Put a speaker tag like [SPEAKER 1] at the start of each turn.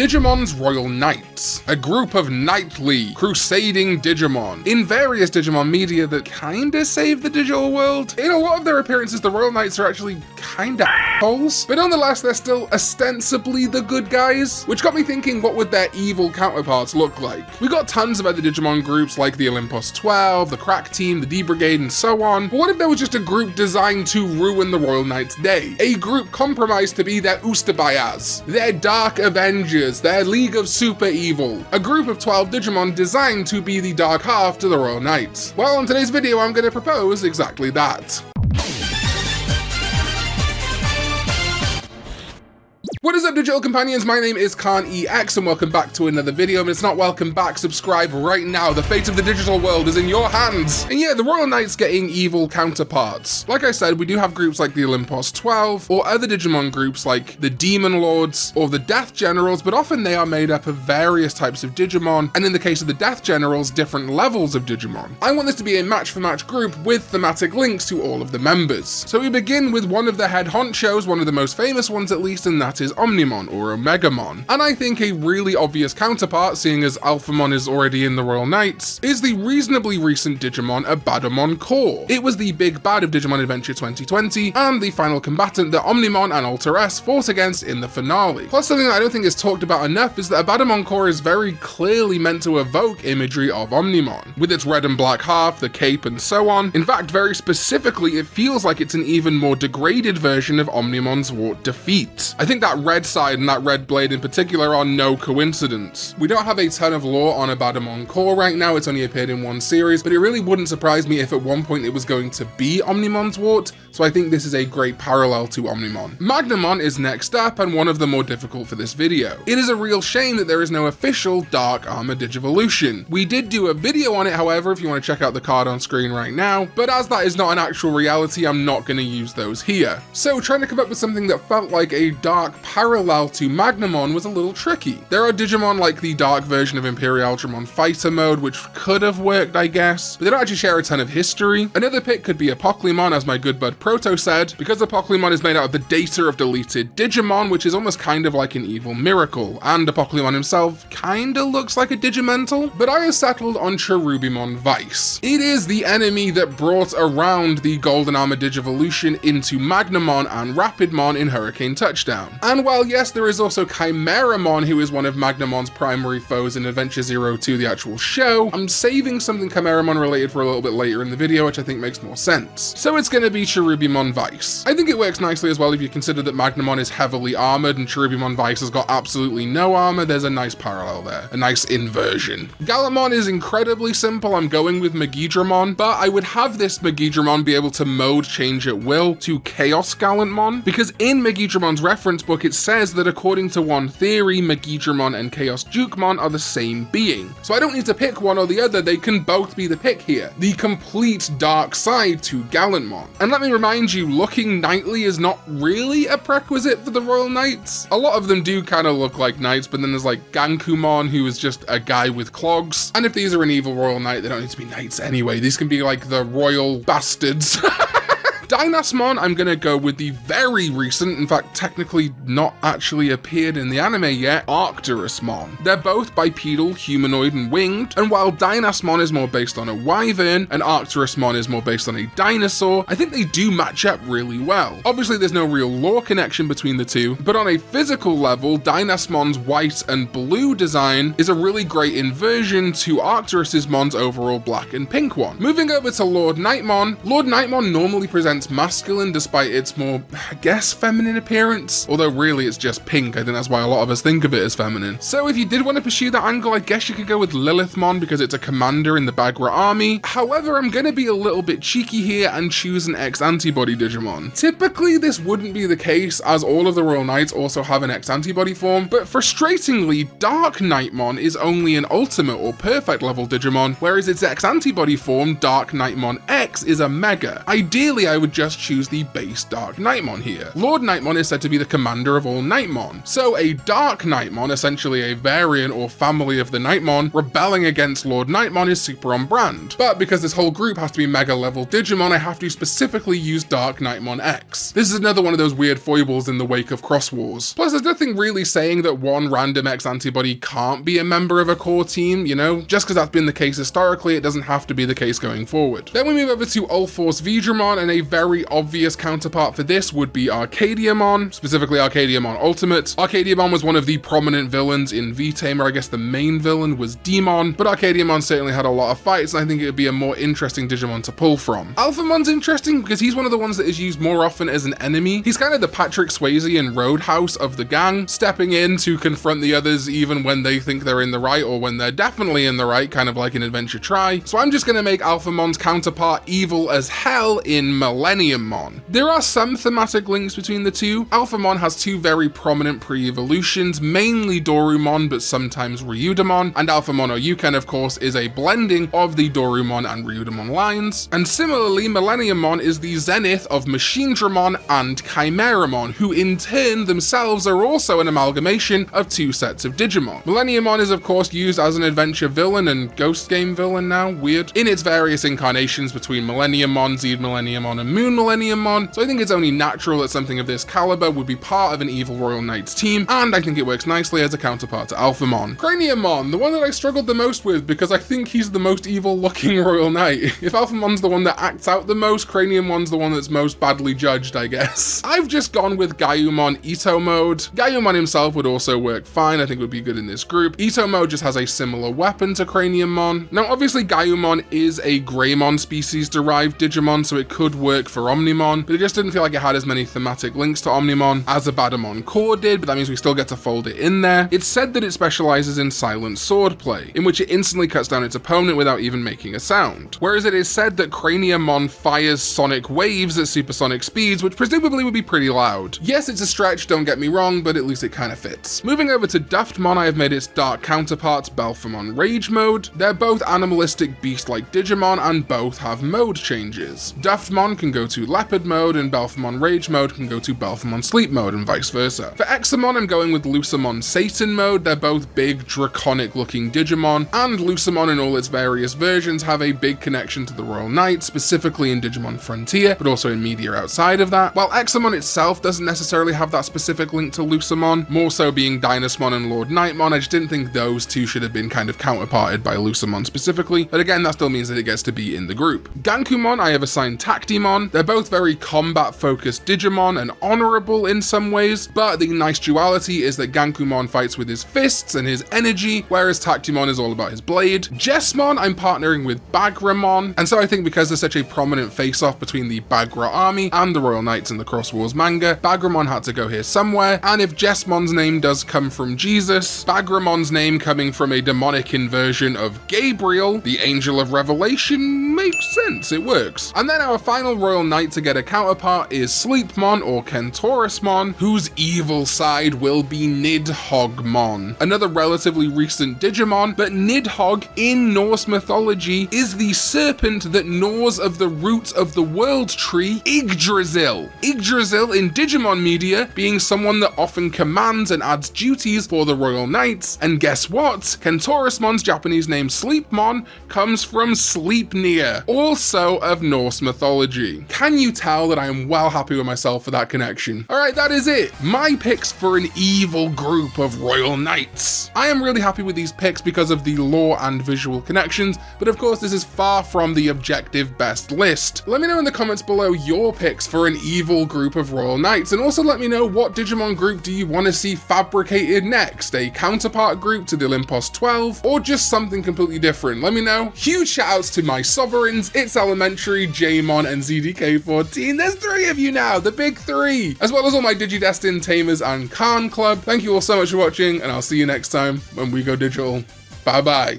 [SPEAKER 1] Digimon's Royal Knights, a group of knightly, crusading Digimon in various Digimon media that kinda save the digital world. In a lot of their appearances, the Royal Knights are actually kinda assholes, but nonetheless, they're still ostensibly the good guys, which got me thinking, what would their evil counterparts look like? We got tons of other Digimon groups like the Olympus 12, the Crack Team, the D Brigade, and so on, but what if there was just a group designed to ruin the Royal Knights' day? A group compromised to be their Ustabayas, their Dark Avengers, their League of Super Evil, a group of 12 Digimon designed to be the dark half to the Royal Knights. Well, in today's video, I'm going to propose exactly that. What is up, digital companions? My name is Karn EX and welcome back to another video. If it's not welcome back, subscribe right now. The fate of the digital world is in your hands. And yeah, the Royal Knights getting evil counterparts. Like I said, we do have groups like the Olympus 12 or other Digimon groups like the Demon Lords or the Death Generals, but often they are made up of various types of Digimon, and in the case of the Death Generals, different levels of Digimon. I want this to be a match-for-match group with thematic links to all of the members. So we begin with one of the head honchos, one of the most famous ones at least, and that is Omnimon or Omegamon. And I think a really obvious counterpart, seeing as Alphamon is already in the Royal Knights, is the reasonably recent Digimon Abergele Road. It was the big bad of Digimon Adventure 2020 and the final combatant that Omnimon and UlforceVeedramon fought against in the finale. Plus, something that I don't think is talked about enough is that Abergele Road is very clearly meant to evoke imagery of Omnimon, with its red and black half, the cape, and so on. In fact, very specifically, it feels like it's an even more degraded version of Omnimon's Wart defeat. I think that red side and that red blade in particular are no coincidence. We don't have a ton of lore on Abergele Road right now, it's only appeared in one series, but it really wouldn't surprise me if at one point it was going to be Omnimon's Wart, so I think this is a great parallel to Omnimon. Magnamon is next up and one of the more difficult for this video. It is a real shame that there is no official Dark Armor Digivolution. We did do a video on it, however, if you want to check out the card on screen right now, but as that is not an actual reality, I'm not going to use those here. So trying to come up with something that felt like a dark parallel to Magnamon was a little tricky. There are Digimon like the dark version of Imperial Ultramon Fighter Mode, which could have worked, I guess, but they don't actually share a ton of history. Another pick could be Apoclymon, as my good bud Proto said, because Apoclymon is made out of the data of deleted Digimon, which is almost kind of like an evil miracle, and Apoclymon himself kinda looks like a Digimental, but I have settled on Cherubimon Vice. It is the enemy that brought around the Golden Armor Digivolution into Magnamon and Rapidmon in Hurricane Touchdown. And while yes, there is also Chimeramon, who is one of Magnamon's primary foes in Adventure 02, the actual show, I'm saving something Chimeramon related for a little bit later in the video, which I think makes more sense. So it's going to be Cherubimon Vice. I think it works nicely as well if you consider that Magnamon is heavily armored and Cherubimon Vice has got absolutely no armor. There's a nice parallel there, a nice inversion. Gallantmon is incredibly simple. I'm going with Megidramon, but I would have this Megidramon be able to mode change at will to Chaos Gallantmon, because in Megidramon's reference book, it says that according to one theory, Megidramon and Chaos Dukemon are the same being. So I don't need to pick one or the other, they can both be the pick here. The complete dark side to Gallantmon. And let me remind you, looking knightly is not really a prerequisite for the Royal Knights. A lot of them do kind of look like knights, but then there's like Gankoomon, who is just a guy with clogs. And if these are an evil Royal Knight, they don't need to be knights anyway. These can be like the royal bastards. Dynasmon, I'm gonna go with the very recent, in fact technically not actually appeared in the anime yet, Arcturusmon. They're both bipedal, humanoid, and winged, and while Dynasmon is more based on a wyvern and Arcturusmon is more based on a dinosaur, I think they do match up really well. Obviously there's no real lore connection between the two, but on a physical level, Dynasmon's white and blue design is a really great inversion to Arcturusmon's overall black and pink one. Moving over to LordKnightmon, LordKnightmon normally presents masculine despite its more, I guess, feminine appearance, although really it's just pink. I think that's why a lot of us think of it as feminine. So if you did want to pursue that angle, I guess you could go with Lilithmon because it's a commander in the Bagra army. However, I'm going to be a little bit cheeky here and choose an X-antibody Digimon. Typically this wouldn't be the case as all of the Royal Knights also have an X-antibody form, but frustratingly DarkKnightmon is only an ultimate or perfect level Digimon, whereas its X-antibody form, DarkKnightmon X, is a mega. Ideally I would would just choose the base Dark Knightmon here. LordKnightmon is said to be the commander of all Knightmon, so a Dark Knightmon, essentially a variant or family of the Knightmon, rebelling against LordKnightmon is super on brand. But because this whole group has to be mega level Digimon, I have to specifically use Dark Knightmon X. This is another one of those weird foibles in the wake of Cross Wars. Plus, there's nothing really saying that one random X antibody can't be a member of a core team, you know? Just because that's been the case historically, it doesn't have to be the case going forward. Then we move over to UlforceVeedramon, and a very obvious counterpart for this would be Arcadiamon, specifically Arcadiamon Ultimate. Arcadiamon was one of the prominent villains in V-Tamer. I guess the main villain was Demon, but Arcadiamon certainly had a lot of fights, and I think it would be a more interesting Digimon to pull from. Alphamon's interesting because he's one of the ones that is used more often as an enemy. He's kind of the Patrick Swayze and Roadhouse of the gang, stepping in to confront the others even when they think they're in the right or when they're definitely in the right, kind of like an Adventure Try. So I'm just going to make Alphamon's counterpart evil as hell in Millenniummon. There are some thematic links between the two. Alphamon has two very prominent pre-evolutions, mainly Dorumon but sometimes Ryudamon, and Alphamon or Yuken of course is a blending of the Dorumon and Ryudamon lines. And similarly, Millenniummon is the zenith of Machinedramon and Chimeramon, who in turn themselves are also an amalgamation of two sets of Digimon. Millenniummon is of course used as an adventure villain and ghost game villain now, weird, in its various incarnations between Millenniummon, Zed Millenniummon, and Moon Millenniummon, so I think it's only natural that something of this caliber would be part of an evil Royal Knights team, and I think it works nicely as a counterpart to Alphamon. Craniummon, the one that I struggled the most with because I think he's the most evil looking Royal Knight. If Alphamon's the one that acts out the most, Craniummon's the one that's most badly judged, I guess. I've just gone with Gaiumon Ito mode. Gaiumon himself would also work fine, I think would be good in this group. Ito mode just has a similar weapon to Craniummon. Now obviously Gaiumon is a Greymon species derived Digimon, so it could work for Omnimon, but it just didn't feel like it had as many thematic links to Omnimon as a Badamon core did, but that means we still get to fold it in there. It's said that it specializes in silent swordplay, in which it instantly cuts down its opponent without even making a sound. Whereas it is said that Craniummon fires sonic waves at supersonic speeds, which presumably would be pretty loud. Yes, it's a stretch, don't get me wrong, but at least it kind of fits. Moving over to Duftmon, I have made its dark counterparts Belphamon Rage mode. They're both animalistic beast-like Digimon and both have mode changes. Duftmon can go to Leopard mode and Belphamon Rage mode can go to Belphamon Sleep mode and vice versa. For Examon, I'm going with Lucemon Satan mode. They're both big, draconic looking Digimon, and Lucemon in all its various versions have a big connection to the Royal Knights, specifically in Digimon Frontier, but also in media outside of that. While Examon itself doesn't necessarily have that specific link to Lucemon, more so being Dynasmon and LordKnightmon, I just didn't think those two should have been kind of counterparted by Lucemon specifically, but again, that still means that it gets to be in the group. Gankoomon, I have assigned Tactimon. They're both very combat-focused Digimon and honorable in some ways, but the nice duality is that Gankoomon fights with his fists and his energy, whereas Tactimon is all about his blade. JESmon, I'm partnering with Bagramon, and so I think because there's such a prominent face-off between the Bagra army and the Royal Knights in the Cross Wars manga, Bagramon had to go here somewhere, and if JESmon's name does come from Jesus, Bagramon's name coming from a demonic inversion of Gabriel, the Angel of Revelation, makes sense, it works. And then our final Royal Knight to get a counterpart is Sleipmon or Kentaurosmon, whose evil side will be Nidhoggmon, another relatively recent Digimon, but Nidhogg in Norse mythology is the serpent that gnaws of the root of the world tree, Yggdrasil. Yggdrasil in Digimon media being someone that often commands and adds duties for the Royal Knights, and guess what? Kentaurosmon's Japanese name Sleipmon comes from Sleipnir, also of Norse mythology. Can you tell that I am well happy with myself for that connection? Alright, that is it. My picks for an evil group of Royal Knights. I am really happy with these picks because of the lore and visual connections, but of course this is far from the objective best list. Let me know in the comments below your picks for an evil group of Royal Knights, and also let me know what Digimon group do you want to see fabricated next? A counterpart group to the Olympus 12, or just something completely different? Let me know. Huge shout outs to my sovereigns, It's Elementary, JMon, and ZDK14. There's 3 of you now, the big 3, as well as all my Digidestined, Tamers, and Karn Club. Thank you all so much for watching, and I'll see you next time when we go digital. Bye bye.